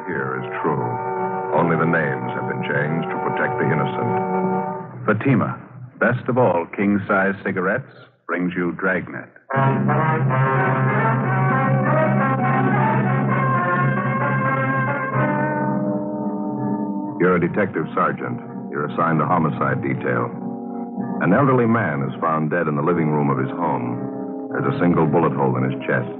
here is true. Only the names have been changed to protect the innocent. Fatima, best of all king-size cigarettes, brings you Dragnet. You're a detective sergeant. You're assigned to homicide detail. An elderly man is found dead in the living room of his home. There's a single bullet hole in his chest.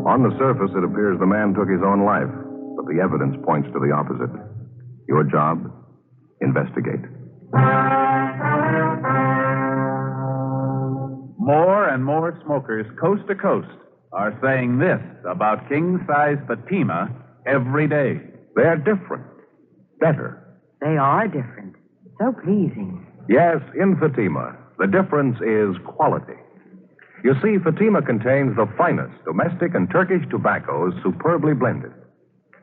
On the surface, it appears the man took his own life, but the evidence points to the opposite. Your job? Investigate. More and more smokers coast to coast are saying this about king-size Fatima every day. They're different. Better. They are different. So pleasing. Yes, in Fatima, the difference is quality. You see, Fatima contains the finest domestic and Turkish tobaccos superbly blended.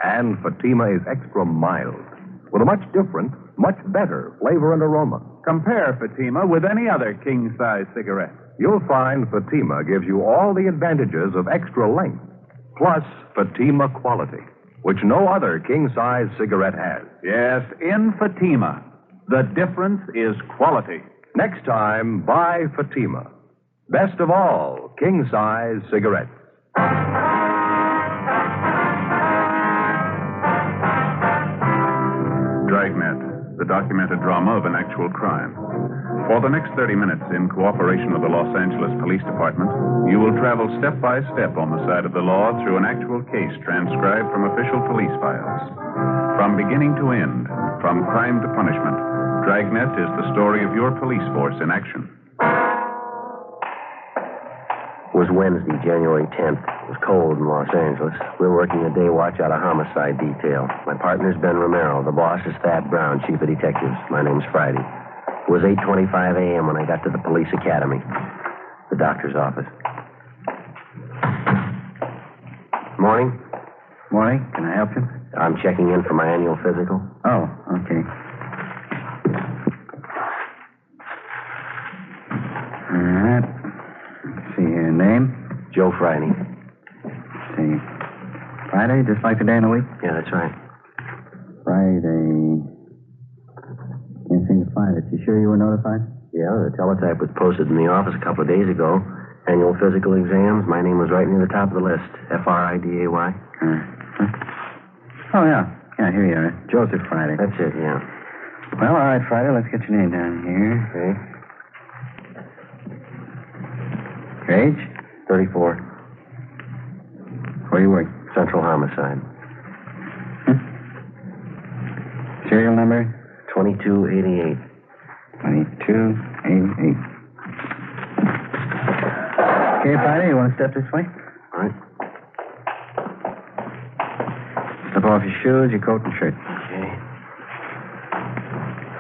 And Fatima is extra mild, with a much different, much better flavor and aroma. Compare Fatima with any other king-size cigarette. You'll find Fatima gives you all the advantages of extra length, plus Fatima quality, which no other king-size cigarette has. Yes, in Fatima, the difference is quality. Next time, buy Fatima. Best of all, king-size cigarettes. Dragnet, the documented drama of an actual crime. For the next 30 minutes, in cooperation with the Los Angeles Police Department, you will travel step by step on the side of the law through an actual case transcribed from official police files. From beginning to end, from crime to punishment, Dragnet is the story of your police force in action. It was Wednesday, January 10th. It was cold in Los Angeles. We were working a day watch out of homicide detail. My partner's Ben Romero. The boss is Thad Brown, chief of detectives. My name's Friday. It was 8:25 a.m. when I got to the police academy, the doctor's office. Morning. Morning. Can I help you? I'm checking in for my annual physical. Oh, okay. All right. Let's see here. Name? Joe Friday. Let's see. Friday, just like the day in the week? Yeah, that's right. Friday. Can't seem to find it. You sure you were notified? Yeah, the teletype was posted in the office a couple of days ago. Annual physical exams. My name was right near the top of the list. Friday. Oh, yeah. Yeah, here you are. Joseph Friday. That's it, yeah. Well, all right, Friday. Let's get your name down here. Okay. Your age? 34. Where you work? Central Homicide. Serial number? 2288. 2288. Okay, Friday, you want to step this way? All right. Slip off your shoes, your coat, and shirt. Okay.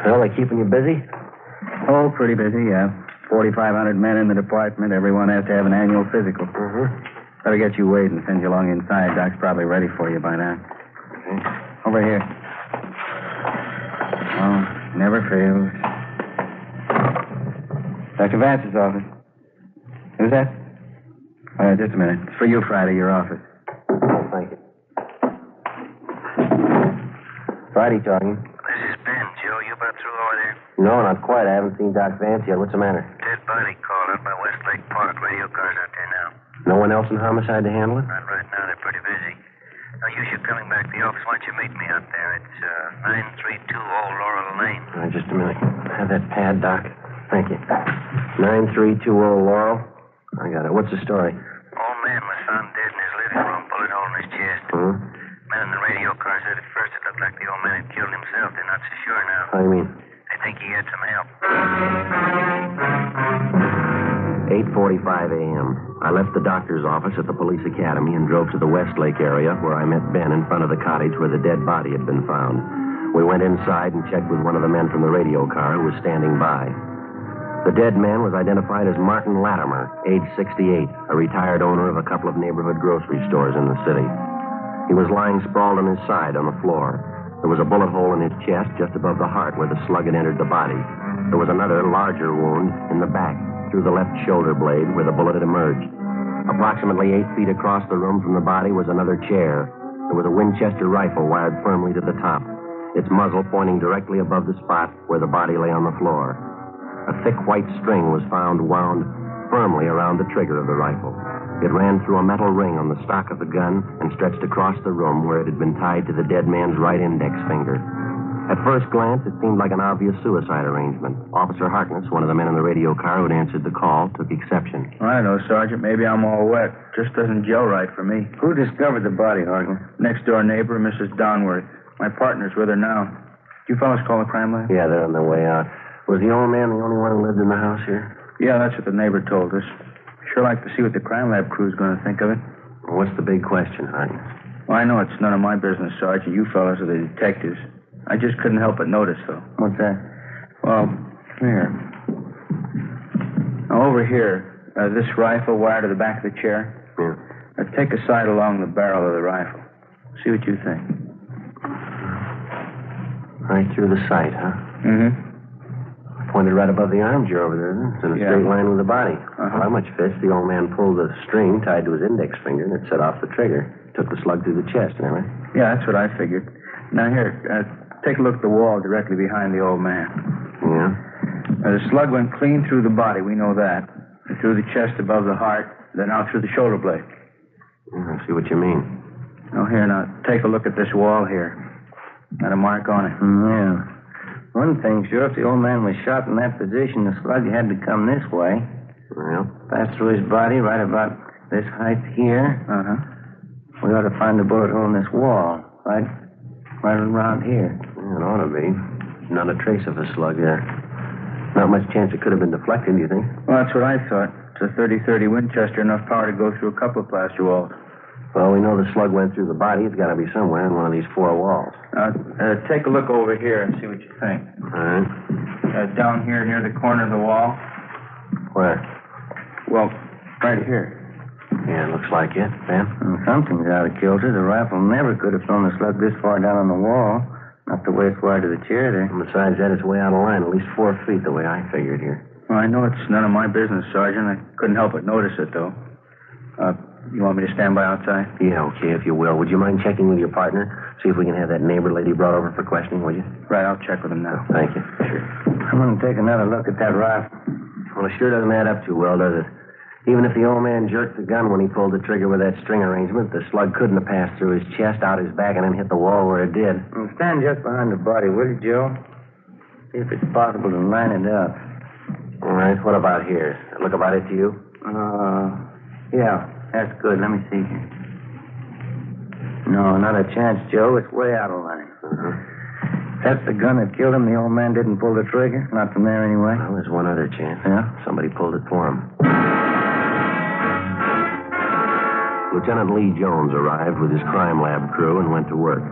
Well, they keeping you busy? Oh, pretty busy, yeah. 4,500 men in the department. Everyone has to have an annual physical. Mm-hmm. Better get you weighed and send you along inside. Doc's probably ready for you by now. Okay. Over here. Oh, never fails. Dr. Vance's office. Who's that? Just a minute. It's for you, Friday, your office. Oh, thank you. Friday talking. This is Ben, Joe. You about through over there? No, not quite. I haven't seen Doc Vance yet. What's the matter? Dead body called up by Westlake Park. Radio car's out there now. No one else in homicide to handle it? Not right now. They're pretty busy. Now, you should coming back to the office. Why don't you meet me out there? It's 932 Old Laurel Lane. All right, just a minute. Have that pad, Doc. Thank you. 9320 Laurel. I got it. What's the story? Old man was found dead in his living room, bullet hole in his chest. Hmm? Man in the radio car said at first it looked like the old man had killed himself. They're not so sure now. How do you mean? They think he had some help. 8:45 a.m. I left the doctor's office at the police academy and drove to the Westlake area where I met Ben in front of the cottage where the dead body had been found. We went inside and checked with one of the men from the radio car who was standing by. The dead man was identified as Martin Latimer, age 68, a retired owner of a couple of neighborhood grocery stores in the city. He was lying sprawled on his side on the floor. There was a bullet hole in his chest just above the heart where the slug had entered the body. There was another, larger wound in the back through the left shoulder blade where the bullet had emerged. Approximately 8 feet across the room from the body was another chair. There was a Winchester rifle wired firmly to the top, its muzzle pointing directly above the spot where the body lay on the floor. A thick white string was found wound firmly around the trigger of the rifle. It ran through a metal ring on the stock of the gun and stretched across the room where it had been tied to the dead man's right index finger. At first glance, it seemed like an obvious suicide arrangement. Officer Harkness, one of the men in the radio car who had answered the call, took exception. I don't know, Sergeant. Maybe I'm all wet. Just doesn't gel right for me. Who discovered the body, Harkness? Next-door neighbor, Mrs. Donworth. My partner's with her now. You fellas call the crime lab? Yeah, they're on their way out. Was the old man the only one who lived in the house here? Yeah, that's what the neighbor told us. Sure like to see what the crime lab crew's going to think of it. Well, what's the big question, Harkness? Well, I know it's none of my business, Sergeant. You fellas are the detectives. I just couldn't help but notice, though. What's that? Well, here. Now, over here, this rifle wired to the back of the chair. Yeah. Now, take a sight along the barrel of the rifle. See what you think. Right through the sight, huh? Mm-hmm. Pointed right above the arms you're over there, isn't it? It's in a straight line with the body. Well, how much fish? The old man pulled the string tied to his index finger, and it set off the trigger. Took the slug through the chest, and everything. Yeah, that's what I figured. Now, here, take a look at the wall directly behind the old man. Yeah? The slug went clean through the body, we know that. And through the chest above the heart, then out through the shoulder blade. I see what you mean. Oh, here, now, take a look at this wall here. Got a mark on it. Yeah. One thing, sure, if the old man was shot in that position, the slug had to come this way. Well? Pass through his body right about this height here. Uh-huh. We ought to find the bullet hole in this wall. Right around here. Yeah, it ought to be. Not a trace of a slug there. Not much chance it could have been deflected, do you think? Well, that's what I thought. It's a 30-30 Winchester, enough power to go through a couple of plaster walls. Well, we know the slug went through the body. It's got to be somewhere in one of these four walls. Take a look over here and see what you think. All right. Down here near the corner of the wall. Where? Well, right here. Yeah, looks like it. Ben? Something's out of kilter. The rifle never could have thrown the slug this far down on the wall. Not the way it's wired to the chair there. And besides that, it's way out of line. At least 4 feet the way I figured here. Well, I know it's none of my business, Sergeant. I couldn't help but notice it, though. You want me to stand by outside? Yeah, okay, if you will. Would you mind checking with your partner? See if we can have that neighbor lady brought over for questioning, would you? Right, I'll check with him now. Thank you. Sure. I'm going to take another look at that rifle. Well, it sure doesn't add up too well, does it? Even if the old man jerked the gun when he pulled the trigger with that string arrangement, the slug couldn't have passed through his chest, out his back, and then hit the wall where it did. Well, stand just behind the body, will you, Joe? See if it's possible to line it up. All right, what about here? Look about it to you? Yeah, that's good. Let me see here. No, not a chance, Joe. It's way out of line. That's the gun that killed him. The old man didn't pull the trigger. Not from there, anyway. Well, there's one other chance. Yeah? Somebody pulled it for him. Lieutenant Lee Jones arrived with his crime lab crew and went to work.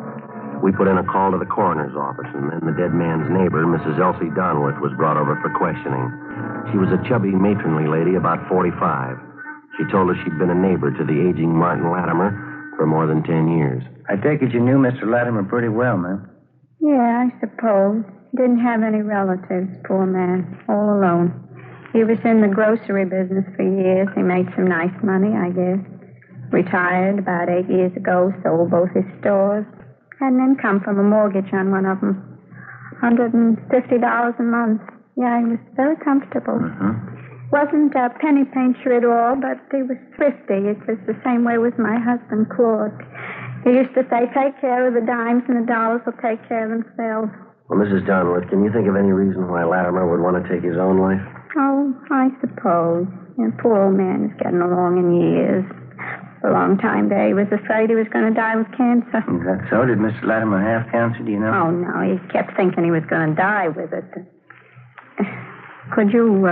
We put in a call to the coroner's office, and then the dead man's neighbor, Mrs. Elsie Donworth, was brought over for questioning. She was a chubby, matronly lady, about 45. She told us she'd been a neighbor to the aging Martin Latimer for more than 10 years. I take it you knew Mr. Latimer pretty well, ma'am. Yeah, I suppose. Didn't have any relatives, poor man. All alone. He was in the grocery business for years. He made some nice money, I guess. Retired about 8 years ago, sold both his stores. Had an income from a mortgage on one of them. $150 a month. Yeah, he was very comfortable. Wasn't a penny pincher at all, but he was thrifty. It was the same way with my husband, Claude. He used to say, take care of the dimes and the dollars will take care of themselves. Well, Mrs. Donworth, can you think of any reason why Latimer would want to take his own life? Oh, I suppose. The poor old man is getting along in years. For a long time there, he was afraid he was going to die with cancer. Is that so? Did Mr. Latimer have cancer, do you know? Oh, no. He kept thinking he was going to die with it. Could you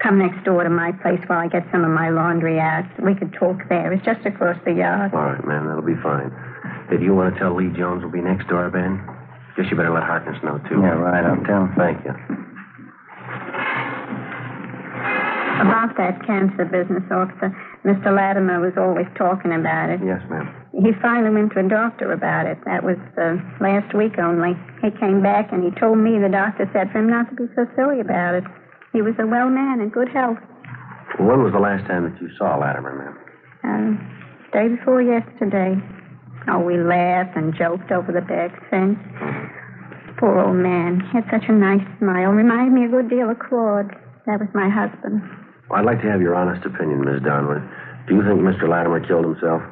come next door to my place while I get some of my laundry out? We could talk there. It's just across the yard. All right, ma'am. That'll be fine. Did you want to tell Lee Jones we'll be next door, Ben? Guess you better let Harkness know, too. Yeah, right. I'll tell him. Thank you. About that cancer business, officer, Mr. Latimer was always talking about it. Yes, ma'am. He finally went to a doctor about it. That was last week only. He came back and he told me the doctor said for him not to be so silly about it. He was a well man in good health. When was the last time that you saw Latimer, ma'am? Day before yesterday. Oh, we laughed and joked over the back fence. Poor old man. He had such a nice smile. Reminded me a good deal of Claude. That was my husband. Well, I'd like to have your honest opinion, Miss Donworth. Do you think Mr. Latimer killed himself?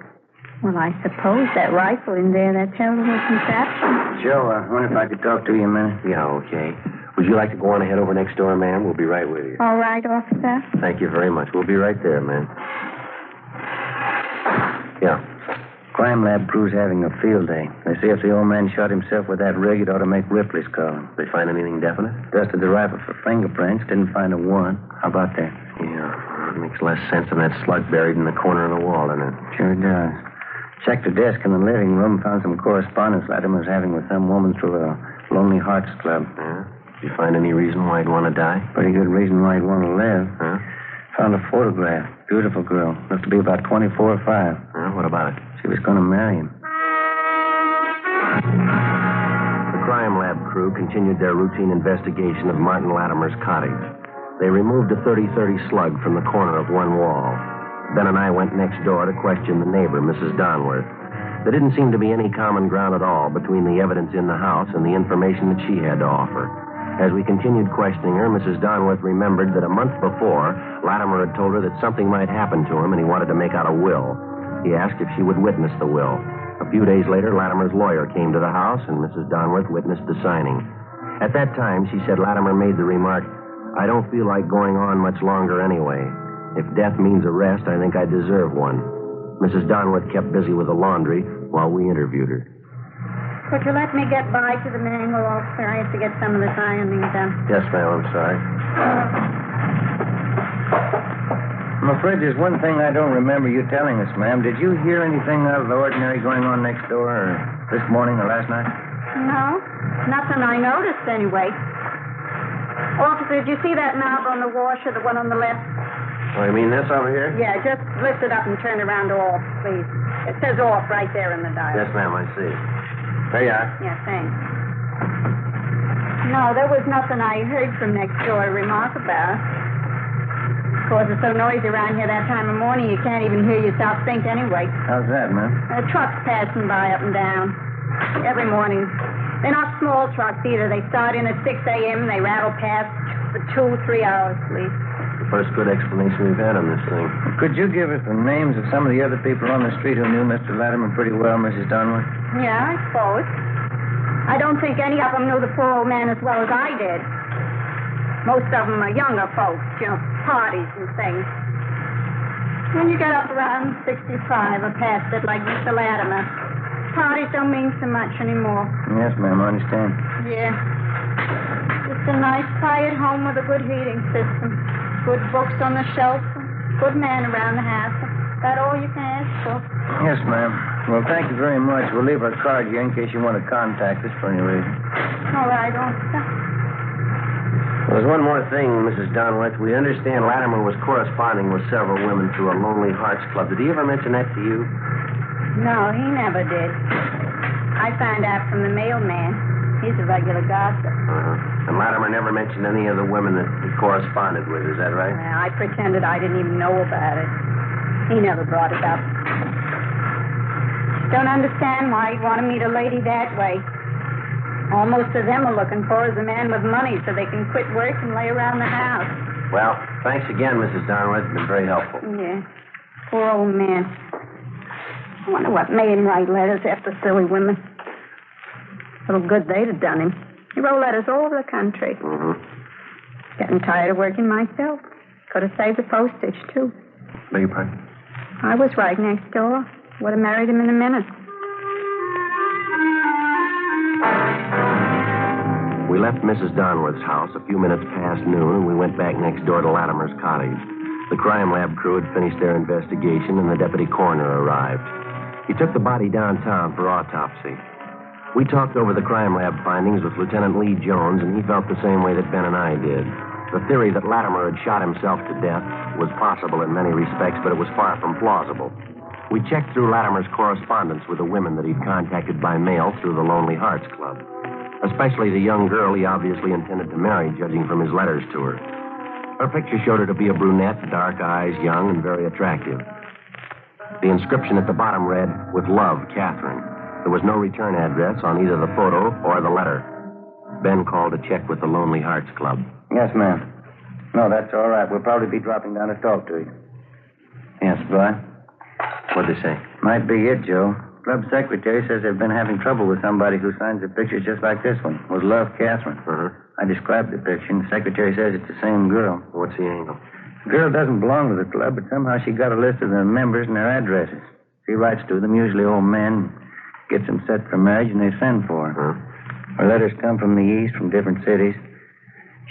Well, I suppose that rifle in there, that terrible contraption. Joe, I wonder if I could talk to you a minute. Yeah, okay. Would you like to go on ahead over next door, ma'am? We'll be right with you. All right, officer. Thank you very much. We'll be right there, ma'am. Yeah. Crime lab crew's having a field day. They say if the old man shot himself with that rig, it ought to make Ripley's call him. They find anything definite? Dusted the rifle for fingerprints. Didn't find a warrant. How about that? Yeah. It makes less sense than that slug buried in the corner of the wall, doesn't it? Sure does. Checked the desk in the living room, found some correspondence Latimer was having with some woman through a Lonely Hearts Club. Yeah? Did you find any reason why he'd want to die? Pretty good reason why he'd want to live. Huh? Found a photograph. Beautiful girl. Looked to be about 24 or 5. What about it? She was going to marry him. The crime lab crew continued their routine investigation of Martin Latimer's cottage. They removed a .30-30 slug from the corner of one wall. Ben and I went next door to question the neighbor, Mrs. Donworth. There didn't seem to be any common ground at all between the evidence in the house and the information that she had to offer. As we continued questioning her, Mrs. Donworth remembered that a month before, Latimer had told her that something might happen to him and he wanted to make out a will. He asked if she would witness the will. A few days later, Latimer's lawyer came to the house and Mrs. Donworth witnessed the signing. At that time, she said Latimer made the remark, "I don't feel like going on much longer anyway. If death means arrest, I think I deserve one." Mrs. Donworth kept busy with the laundry while we interviewed her. Could you let me get by to the mangle, officer? I have to get some of this ironing done. Yes, ma'am, I'm sorry. I'm afraid there's one thing I don't remember you telling us, ma'am. Did you hear anything out of the ordinary going on next door, or this morning or last night? No, nothing I noticed anyway. Officer, did you see that knob on the washer, the one on the left? Oh, you mean this over here? Yeah, just lift it up and turn it around to off, please. It says off right there in the dial. Yes, ma'am, I see. There you are. Yeah, thanks. No, there was nothing I heard from next door to remark about. Of course, it's so noisy around here that time of morning, you can't even hear yourself think anyway. How's that, ma'am? Trucks passing by up and down. Every morning. They're not small trucks either. They start in at 6 a.m. They rattle past for 2-3 hours, please. The first good explanation we've had on this thing. Could you give us the names of some of the other people on the street who knew Mr. Latimer pretty well, Mrs. Donworth? Yeah, I suppose. I don't think any of them knew the poor old man as well as I did. Most of them are younger folks, parties and things. When you get up around 65 or past it, like Mr. Latimer, parties don't mean so much anymore. Yes, ma'am, I understand. Yeah. Just a nice, quiet home with a good heating system. Good books on the shelf. Good man around the house. That all you can ask for? Yes, ma'am. Well, thank you very much. We'll leave our card here in case you want to contact us for any reason. All right, officer. Well, there's one more thing, Mrs. Donworth. We understand Latimer was corresponding with several women through a Lonely Hearts Club. Did he ever mention that to you? No, he never did. I found out from the mailman. He's a regular gossip. And Latimer never mentioned any of the women that he corresponded with, is that right? Well, I pretended I didn't even know about it. He never brought it up. Don't understand why he'd want to meet a lady that way. All most of them are looking for is a man with money so they can quit work and lay around the house. Well, thanks again, Mrs. Donworth. It's been very helpful. Yeah. Poor old man. I wonder what made him write letters after silly women. Little good they'd have done him. He wrote letters all over the country. Getting tired of working myself. Could have saved the postage, too. Beg your pardon? I was right next door. Would have married him in a minute. We left Mrs. Donworth's house a few minutes past noon, and we went back next door to Latimer's cottage. The crime lab crew had finished their investigation, and the deputy coroner arrived. He took the body downtown for autopsy. We talked over the crime lab findings with Lieutenant Lee Jones, and he felt the same way that Ben and I did. The theory that Latimer had shot himself to death was possible in many respects, but it was far from plausible. We checked through Latimer's correspondence with the women that he'd contacted by mail through the Lonely Hearts Club, especially the young girl he obviously intended to marry, judging from his letters to her. Her picture showed her to be a brunette, dark eyes, young, and very attractive. The inscription at the bottom read, "With love, Catherine." There was no return address on either the photo or the letter. Ben called to check with the Lonely Hearts Club. Yes, ma'am. No, that's all right. We'll probably be dropping down to talk to you. Yes, Bly. What'd they say? Might be it, Joe. Club secretary says they've been having trouble with somebody who signs a picture just like this one. With love, Catherine. Uh-huh. I described the picture, and the secretary says it's the same girl. What's the angle? The girl doesn't belong to the club, but somehow she got a list of the members and their addresses. She writes to them, usually old men, gets them set for marriage, and they send for her. Huh? Her letters come from the east, from different cities.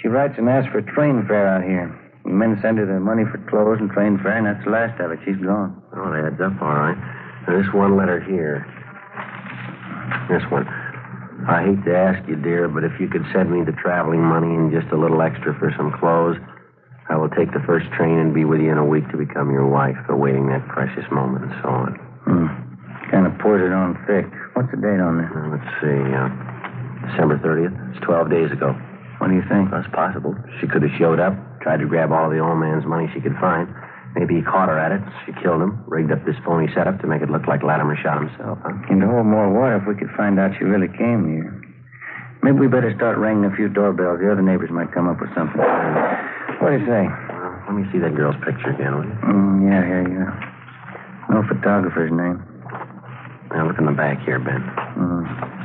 She writes and asks for train fare out here. The men send her the money for clothes and train fare, and that's the last of it. She's gone. Oh, it adds up all right. Now, this one letter here. This one. I hate to ask you, dear, but if you could send me the traveling money and just a little extra for some clothes, I will take the first train and be with you in a week to become your wife, awaiting that precious moment and so on. Kind of pours it on thick. What's the date on this? Let's see. December 30th. It's 12 days ago. What do you think? That's possible. She could have showed up, tried to grab all the old man's money she could find. Maybe he caught her at it. She killed him, rigged up this phony setup to make it look like Latimer shot himself, huh? And to hold more water if we could find out she really came here. Maybe we better start ringing a few doorbells. The other neighbors might come up with something. What do you say? Let me see that girl's picture again, will you? Yeah, here you go. No photographer's name. Now, look in the back here, Ben.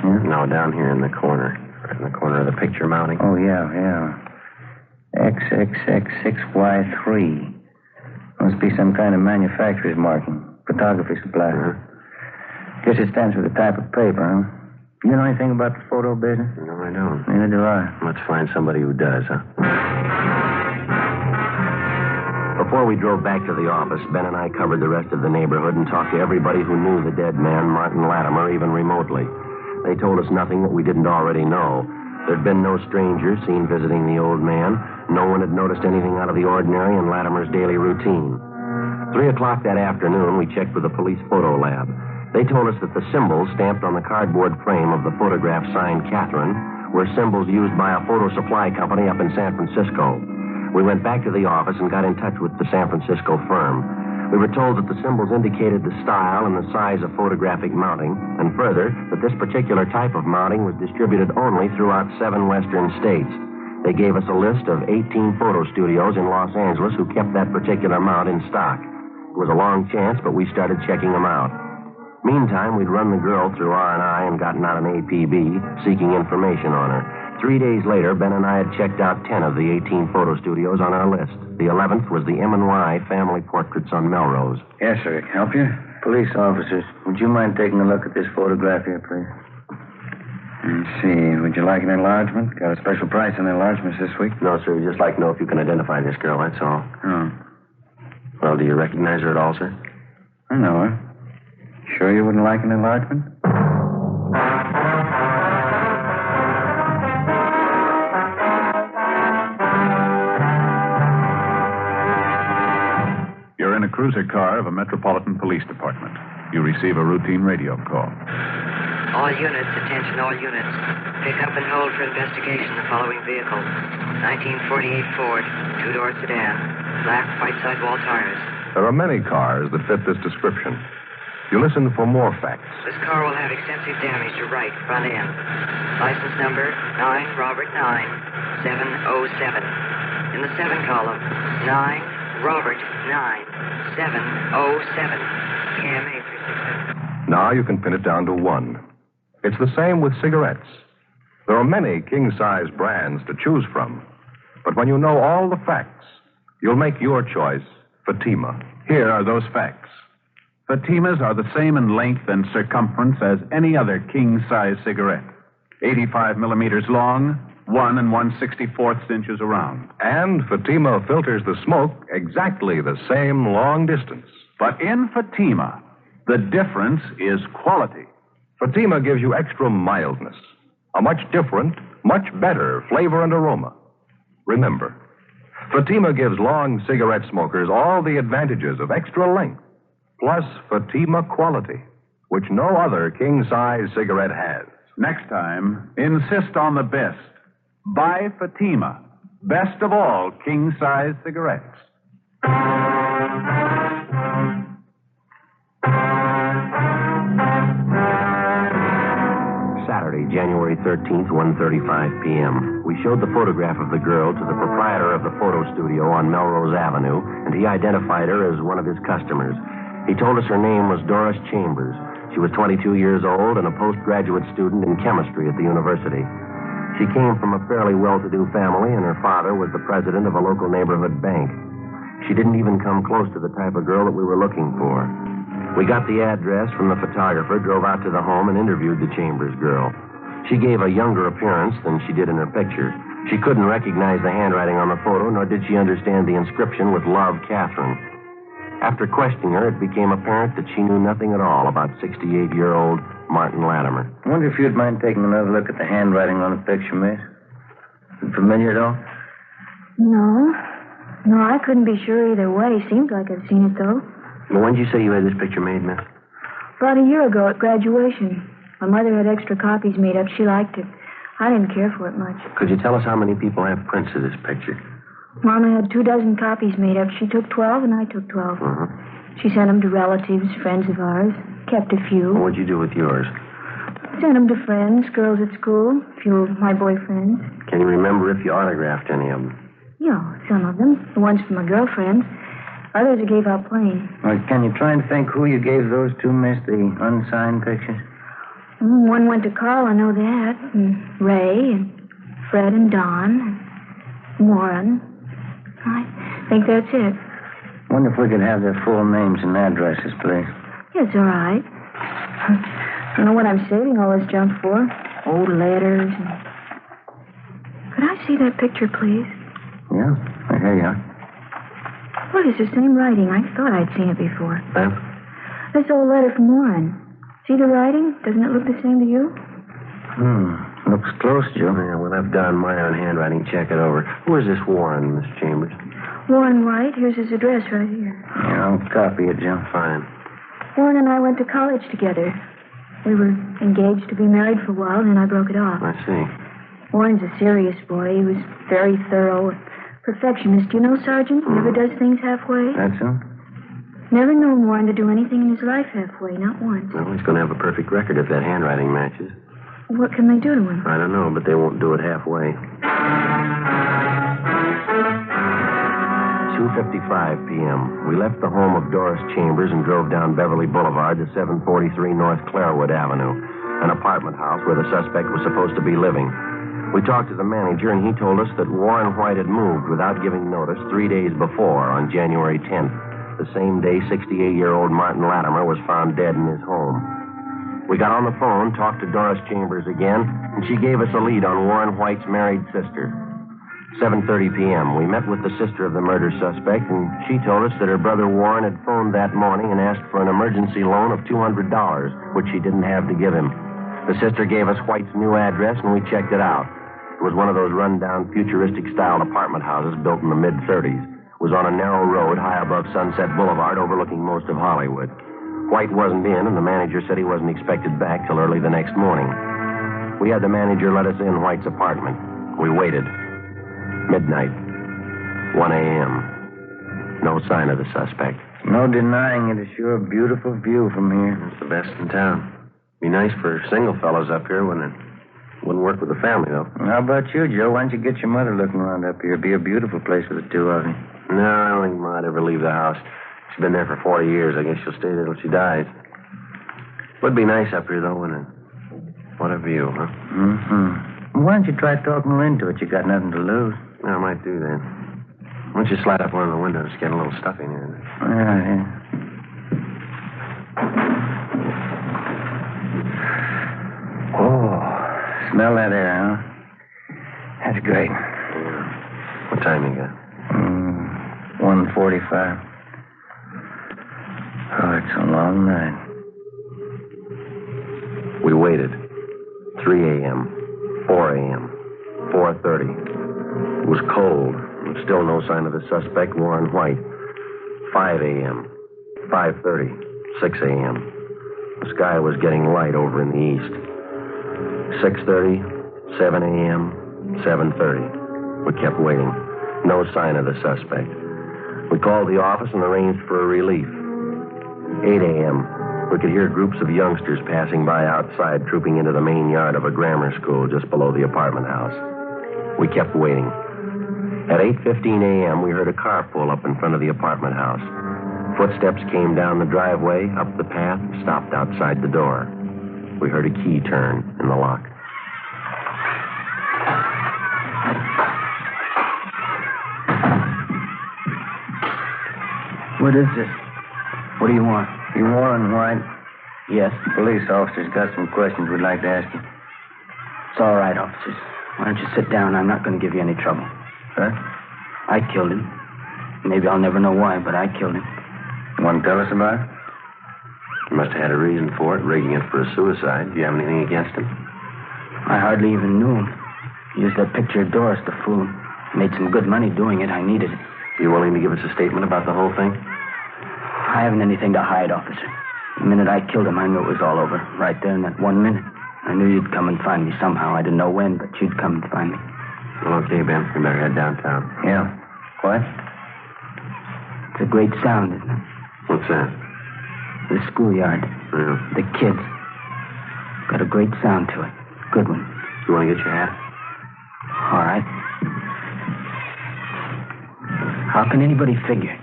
Yeah? No, down here in the corner. Right in the corner of the picture mounting. Oh, yeah. XXX6Y3. Must be some kind of manufacturer's marking. Photography supply. Guess it stands for the type of paper, huh? You know anything about the photo business? No, I don't. Neither do I. Let's find somebody who does, huh? Before we drove back to the office, Ben and I covered the rest of the neighborhood and talked to everybody who knew the dead man, Martin Latimer, even remotely. They told us nothing that we didn't already know. There'd been no strangers seen visiting the old man. No one had noticed anything out of the ordinary in Latimer's daily routine. 3 o'clock that afternoon, we checked with the police photo lab. They told us that the symbols stamped on the cardboard frame of the photograph signed Catherine were symbols used by a photo supply company up in San Francisco. We went back to the office and got in touch with the San Francisco firm. We were told that the symbols indicated the style and the size of photographic mounting, and further, that this particular type of mounting was distributed only throughout 7 western states. They gave us a list of 18 photo studios in Los Angeles who kept that particular mount in stock. It was a long chance, but we started checking them out. Meantime, we'd run the girl through R&I and gotten out an APB, seeking information on her. 3 days later, Ben and I had checked out 10 of the 18 photo studios on our list. The 11th was the M&Y Family Portraits on Melrose. Yes, sir. Help you? Police officers, would you mind taking a look at this photograph here, please? Let's see. Would you like an enlargement? Got a special price on enlargements this week? No, sir. We'd just like to know if you can identify this girl, that's all. Oh. Well, do you recognize her at all, sir? I know her. Sure you wouldn't like an enlargement? You're in a cruiser car of a Metropolitan Police Department. You receive a routine radio call. All units, attention all units. Pick up and hold for investigation the following vehicle. 1948 Ford, 2-door sedan, black white sidewall tires. There are many cars that fit this description. You listen for more facts. This car will have extensive damage to right front end. License number 9 Robert 9 707. In the 7 column, 9 Robert 9 707. KMA 367. Now you can pin it down to one. It's the same with cigarettes. There are many king-size brands to choose from. But when you know all the facts, you'll make your choice Fatima. Here are those facts. Fatimas are the same in length and circumference as any other king-size cigarette. 85 millimeters long, 1 1/64 inches around. And Fatima filters the smoke exactly the same long distance. But in Fatima, the difference is quality. Fatima gives you extra mildness, a much different, much better flavor and aroma. Remember, Fatima gives long cigarette smokers all the advantages of extra length, plus Fatima quality, which no other king-size cigarette has. Next time, insist on the best. Buy Fatima, best of all king-size cigarettes. January 13th, 1:35 p.m. We showed the photograph of the girl to the proprietor of the photo studio on Melrose Avenue, and he identified her as one of his customers. He told us her name was Doris Chambers. She was 22 years old and a postgraduate student in chemistry at the university. She came from a fairly well-to-do family, and her father was the president of a local neighborhood bank. She didn't even come close to the type of girl that we were looking for. We got the address from the photographer, drove out to the home, and interviewed the Chambers girl. She gave a younger appearance than she did in her picture. She couldn't recognize the handwriting on the photo, nor did she understand the inscription with Love, Catherine. After questioning her, it became apparent that she knew nothing at all about 68-year-old Martin Latimer. I wonder if you'd mind taking another look at the handwriting on the picture, miss. Is it familiar at all? No, I couldn't be sure either way. Seems like I've seen it, though. Well, when did you say you had this picture made, miss? About a year ago at graduation. My mother had extra copies made up. She liked it. I didn't care for it much. Could you tell us how many people have prints of this picture? Mama had 24 copies made up. She took 12, and I took 12. Uh-huh. She sent them to relatives, friends of ours. Kept a few. Well, what'd you do with yours? Sent them to friends, girls at school, a few of my boyfriends. Can you remember if you autographed any of them? Yeah, some of them. The ones for my girlfriends. Others I gave out plain. Well, can you try and think who you gave those to, miss, the unsigned pictures? One went to Carl, I know that. And Ray, and Fred and Don, and Warren. I think that's it. Wonder if we could have their full names and addresses, please. Yes, all right. I don't know what I'm saving all this junk for. Old letters. Could I see that picture, please? Yeah, here you are. Look, it's the same writing. I thought I'd seen it before. Huh? This old letter from Warren. See the writing? Doesn't it look the same to you? Looks close, Joe. Yeah, we'll have Don Meyer on handwriting check it over. Who is this Warren, Miss Chambers? Warren White. Here's his address right here. Yeah, I'll copy it, Joe. Fine. Warren and I went to college together. We were engaged to be married for a while, then I broke it off. I see. Warren's a serious boy. He was very thorough. Perfectionist. You know, Sergeant? Never does things halfway. That's him? Never known Warren to do anything in his life halfway, not once. Well, he's going to have a perfect record if that handwriting matches. What can they do to him? I don't know, but they won't do it halfway. 2:55 p.m. We left the home of Doris Chambers and drove down Beverly Boulevard to 743 North Clairwood Avenue, an apartment house where the suspect was supposed to be living. We talked to the manager, and he told us that Warren White had moved without giving notice 3 days before, on January 10th, the same day 68-year-old Martin Latimer was found dead in his home. We got on the phone, talked to Doris Chambers again, and she gave us a lead on Warren White's married sister. 7:30 p.m., we met with the sister of the murder suspect, and she told us that her brother Warren had phoned that morning and asked for an emergency loan of $200, which she didn't have to give him. The sister gave us White's new address, and we checked it out. It was one of those run-down, futuristic-style apartment houses built in the mid-'30s. It was on a narrow road high above Sunset Boulevard, overlooking most of Hollywood. White wasn't in, and the manager said he wasn't expected back till early the next morning. We had the manager let us in White's apartment. We waited. Midnight. 1 a.m. No sign of the suspect. No denying it. It's sure a beautiful view from here. It's the best in town. Be nice for single fellows up here, wouldn't it? Wouldn't work with the family, though. How about you, Joe? Why don't you get your mother looking around up here? It'd be a beautiful place for the two of you. No, I don't think Ma'd ever leave the house. She's been there for 40 years. I guess she'll stay there till she dies. Would be nice up here, though, wouldn't it? What a view, huh? Mm-hmm. Why don't you try talking her into it? You got nothing to lose. I might do that. Why don't you slide up one of the windows? It's getting a little stuffy in here. Yeah. Oh, smell that air, huh? That's great. Yeah. What time you got? 1:45. Oh, it's a long night. We waited. 3 a.m., 4 a.m., 4:30. It was cold, and still no sign of the suspect, Warren White. 5 a.m., 5:30, 6 a.m. The sky was getting light over in the east. 6:30, 7 a.m., 7:30. We kept waiting. No sign of the suspect. We called the office and arranged for a relief. 8 a.m., We could hear groups of youngsters passing by outside, trooping into the main yard of a grammar school just below the apartment house. We kept waiting. At 8:15 a.m., we heard a car pull up in front of the apartment house. Footsteps came down the driveway, up the path, and stopped outside the door. We heard a key turn in the lock. What is this? What do you want? You Warren White? Yes. Police officers got some questions we'd like to ask you. It's all right, officers. Why don't you sit down? I'm not going to give you any trouble. Huh? I killed him. Maybe I'll never know why, but I killed him. You want to tell us about it? You must have had a reason for it, rigging it for a suicide. Do you have anything against him? I hardly even knew him. He used that picture of Doris to fool. Made some good money doing it. I needed it. You willing to give us a statement about the whole thing? I haven't anything to hide, officer. The minute I killed him, I knew it was all over. Right there in that 1 minute. I knew you'd come and find me somehow. I didn't know when, but you'd come and find me. Well, okay, Ben. We better head downtown. Yeah. What? It's a great sound, isn't it? What's that? The schoolyard. Yeah. The kids. Got a great sound to it. Good one. You want to get your hat? All right. How can anybody figure?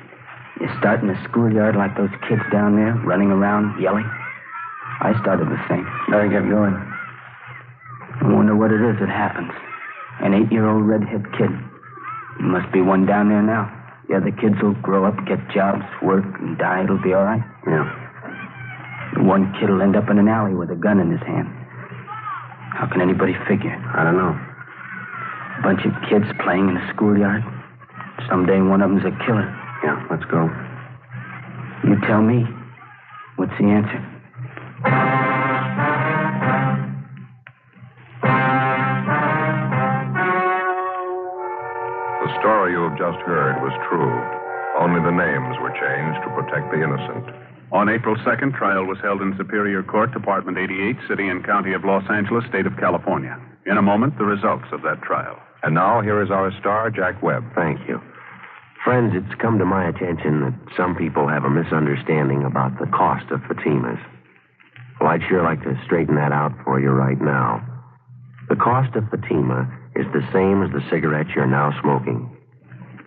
You start in a schoolyard like those kids down there, running around, yelling. I started the same. Better get going. I wonder what it is that happens. An 8-year-old redhead kid. There must be one down there now. The other kids will grow up, get jobs, work, and die. It'll be all right. Yeah. The one kid will end up in an alley with a gun in his hand. How can anybody figure? I don't know. A bunch of kids playing in a schoolyard. Someday one of them's a killer. Yeah, let's go. You tell me. What's the answer? The story you have just heard was true. Only the names were changed to protect the innocent. On April 2nd, trial was held in Superior Court, Department 88, City and County of Los Angeles, State of California. In a moment, the results of that trial. And now, here is our star, Jack Webb. Thank you. Friends, it's come to my attention that some people have a misunderstanding about the cost of Fatimas. Well, I'd sure like to straighten that out for you right now. The cost of Fatima is the same as the cigarettes you're now smoking.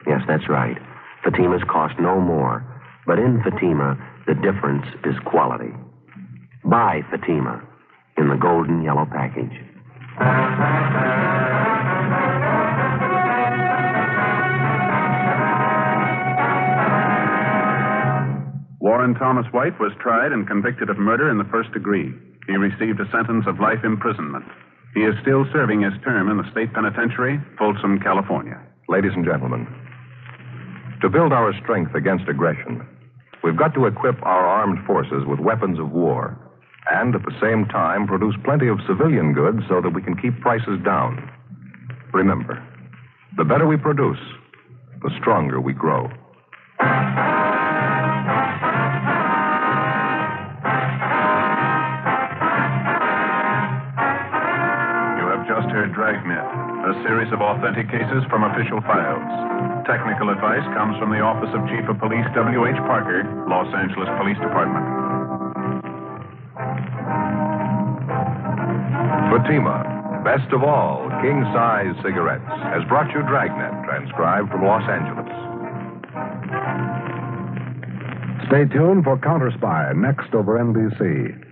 Yes, that's right. Fatimas cost no more. But in Fatima, the difference is quality. Buy Fatima in the golden yellow package. Warren Thomas White was tried and convicted of murder in the first degree. He received a sentence of life imprisonment. He is still serving his term in the state penitentiary, Folsom, California. Ladies and gentlemen, to build our strength against aggression, we've got to equip our armed forces with weapons of war and, at the same time, produce plenty of civilian goods so that we can keep prices down. Remember, the better we produce, the stronger we grow. Just heard Dragnet, a series of authentic cases from official files. Technical advice comes from the Office of Chief of Police W.H. Parker, Los Angeles Police Department. Fatima, best of all, king-size cigarettes, has brought you Dragnet, transcribed from Los Angeles. Stay tuned for Counter Spy, next over NBC.